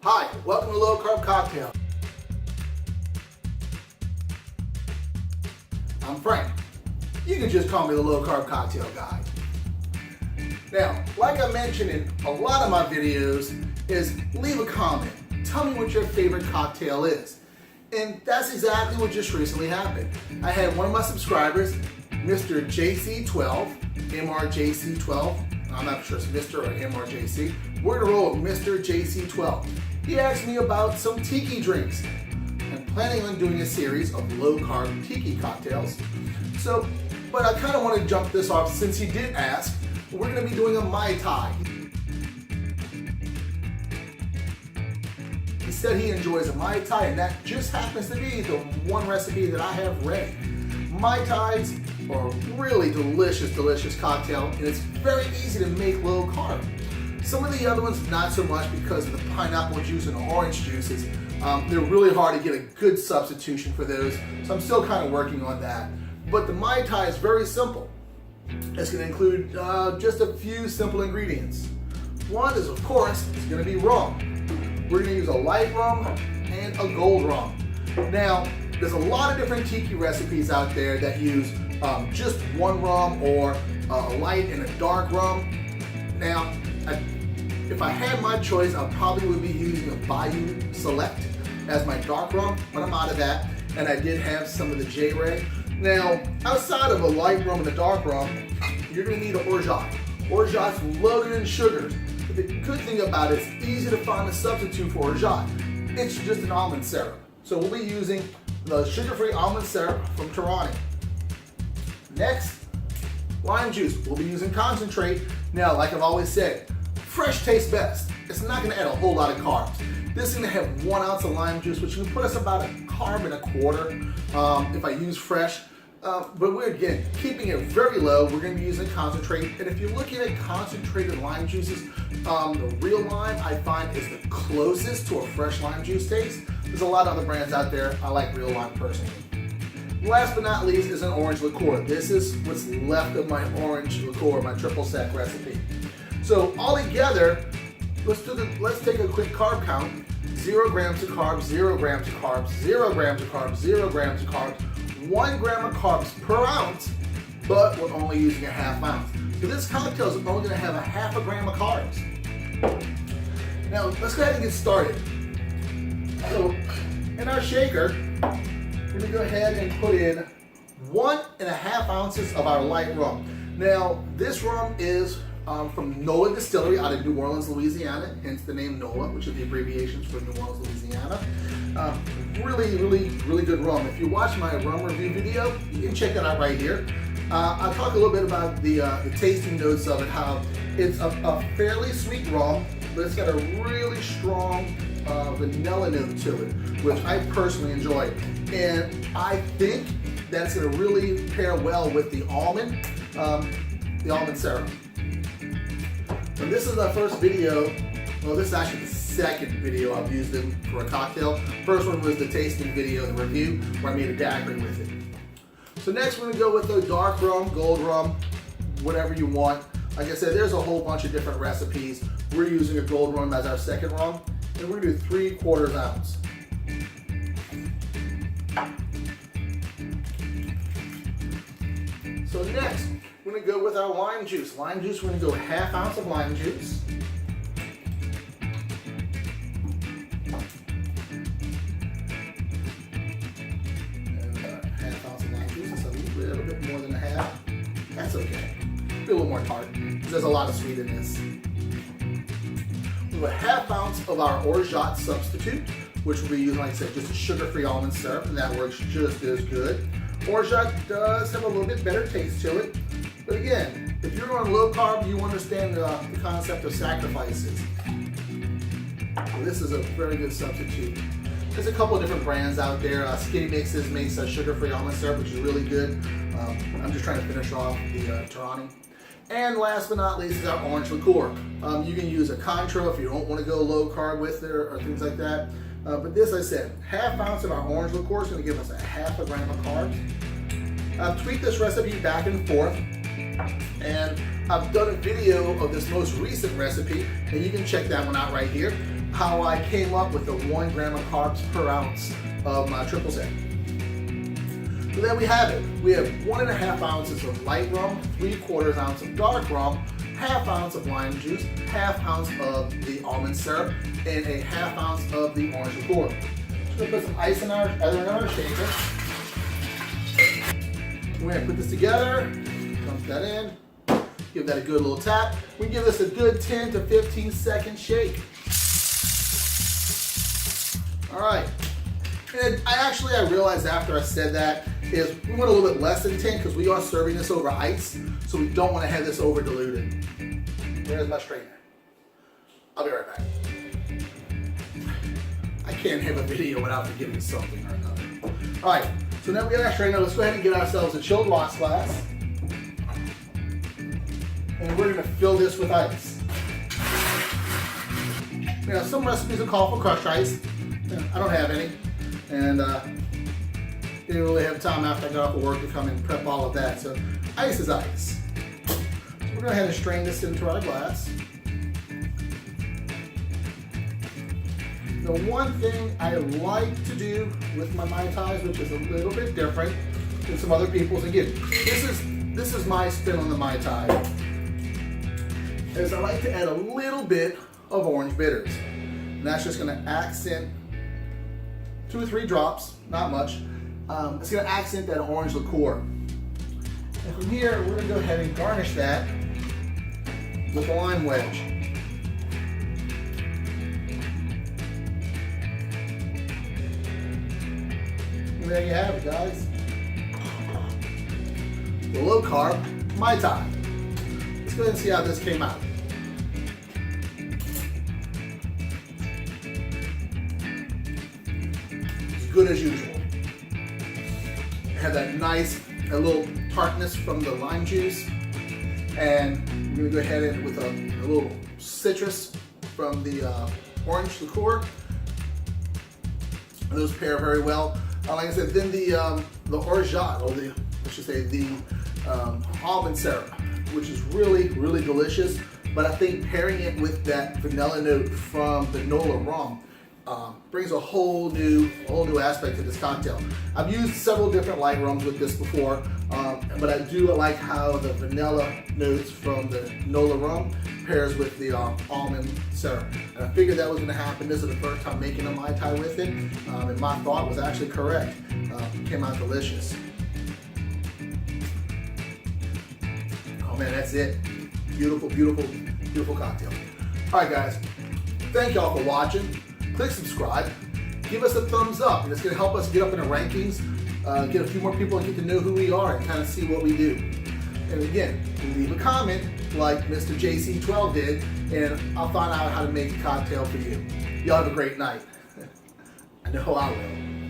Hi, welcome to Low Carb Cocktail. I'm Frank. You can just call me the Low Carb Cocktail Guy. Now, like I mentioned in a lot of my videos, is leave a comment. Tell me what your favorite cocktail is. And that's exactly what just recently happened. I had one of my subscribers, Mr. JC12, MRJC12. I'm not sure if it's Mr. or MRJC. We're gonna roll with Mr. JC12. He asked me about some tiki drinks. I'm planning on doing a series of low-carb tiki cocktails. But I kind of want to jump this off since he did ask. We're going to be doing a Mai Tai. He said he enjoys a Mai Tai, and that just happens to be the one recipe that I have ready. Mai Tais are a really delicious cocktail, and it's very easy to make low carb. Some of the other ones, not so much because of the pineapple juice and the orange juices. They're really hard to get a good substitution for those, so I'm still kind of working on that. But the Mai Tai is very simple. It's going to include just a few simple ingredients. One is, of course, it's going to be rum. We're going to use a light rum and a gold rum. Now, there's a lot of different tiki recipes out there that use just one rum or a light and a dark rum. Now, if I had my choice, I probably would be using a Bayou Select as my dark rum, but I'm out of that. And I did have some of the J-Red. Now, outside of a light rum and a dark rum, you're gonna need an orgeat. Orgeat's loaded in sugars. But the good thing about it, it's easy to find a substitute for orgeat. It's just an almond syrup. So we'll be using the sugar-free almond syrup from Torani. Next, lime juice. We'll be using concentrate. Now, like I've always said, fresh tastes best. It's not gonna add a whole lot of carbs. This is gonna have 1 ounce of lime juice, which can put us about a carb and a quarter if I use fresh. But we're, again, keeping it very low. We're gonna be using concentrate. And if you're looking at concentrated lime juices, the real lime I find is the closest to a fresh lime juice taste. There's a lot of other brands out there. I like real lime personally. Last but not least is an orange liqueur. This is what's left of my orange liqueur, my triple sec recipe. So all together, let's take a quick carb count. 0 grams of carbs, 0 grams of carbs, 0 grams of carbs, 0 grams of carbs, 1 gram of carbs per ounce, but we're only using a half ounce. So this cocktail is only gonna have a half a gram of carbs. Now, let's go ahead and get started. So, in our shaker, we're gonna go ahead and put in 1.5 ounces of our light rum. Now, this rum is from NOLA Distillery out of New Orleans, Louisiana, hence the name NOLA, which is the abbreviations for New Orleans, Louisiana. Really good rum. If you watch my rum review video, you can check that out right here. I'll talk a little bit about the tasting notes of it, how it's a fairly sweet rum, but it's got a really strong vanilla note to it, which I personally enjoy. And I think that's going to really pair well with the almond syrup. So this is our first video. Well, this is actually the second video I've used it for a cocktail. First one was the tasting video, the review, where I made a daiquiri with it. So next we're gonna go with the dark rum, gold rum, whatever you want. Like I said, there's a whole bunch of different recipes. We're using a gold rum as our second rum, and we're gonna do 3/4 ounce. So next, we're gonna go with our lime juice. Lime juice, we're gonna go 1/2 ounce of lime juice. And 1/2 ounce of lime juice, that's a little bit more than a half. That's okay. Be a little more tart, because there's a lot of sweet in this. We have 1/2 ounce of our orgeat substitute, which will be using, like I said, just a sugar-free almond syrup, and that works just as good. Orgeat does have a little bit better taste to it. But again, if you're on low carb, you understand the concept of sacrifices. So this is a very good substitute. There's a couple of different brands out there. Skinny Mixes makes a sugar-free almond syrup, which is really good. I'm just trying to finish off the Torani. And last but not least is our orange liqueur. You can use a Contro if you don't want to go low carb with it or things like that. But this, I said, 1/2 ounce of our orange liqueur is going to give us a 1/2 gram of carbs. I've tweaked this recipe back and forth, and I've done a video of this most recent recipe, and you can check that one out right here. how I came up with the 1 gram of carbs per ounce of my triple sec. So there we have it. We have 1.5 ounces of light rum, 3/4 ounce of dark rum, 1/2 ounce of lime juice, 1/2 ounce of the almond syrup, and 1/2 ounce of the orange liqueur. Just gonna put some ice in our shaker. We're gonna put this together, dump that in, give that a good little tap. We give this a good 10 to 15 second shake. All right. And I realized after I said that is we went a little bit less than 10 because we are serving this over ice, so we don't want to have this over diluted. Where's my strainer? I'll be right back. I can't have a video without forgetting something or another. All right, so now we got our strainer. Let's go ahead and get ourselves a chilled rocks glass. And we're gonna fill this with ice. You know, some recipes will call for crushed ice. I don't have any. And didn't really have time after I got off of work to come and prep all of that. So ice is ice. So we're going to go ahead and strain this into our glass. The one thing I like to do with my Mai Tais, which is a little bit different than some other people's, again, this is my spin on the Mai Tai, is I like to add a little bit of orange bitters. And that's just going to accent 2 or 3 drops, not much. It's going to accent that orange liqueur. And from here, we're going to go ahead and garnish that with a lime wedge. And there you have it, guys. The low carb Mai Tai. Let's go ahead and see how this came out. Good as usual. Have that nice, a little tartness from the lime juice, and we're gonna go ahead and with a little citrus from the orange liqueur. And those pair very well. Like I said, then the orgeat, or the almond syrup, which is really, really delicious. But I think pairing it with that vanilla note from the Nola rum brings a whole new aspect to this cocktail. I've used several different light rums with this before, but I do like how the vanilla notes from the Nola rum pairs with the almond syrup. And I figured that was going to happen. This is the first time making a Mai Tai with it, and my thought was actually correct. It came out delicious. Oh man, that's it. Beautiful, beautiful, beautiful cocktail. All right, guys. Thank y'all for watching. Click subscribe, give us a thumbs up, and it's going to help us get up in the rankings, get a few more people and get to know who we are and kind of see what we do. And again, leave a comment like Mr. JC12 did, and I'll find out how to make a cocktail for you. Y'all have a great night. I know I will.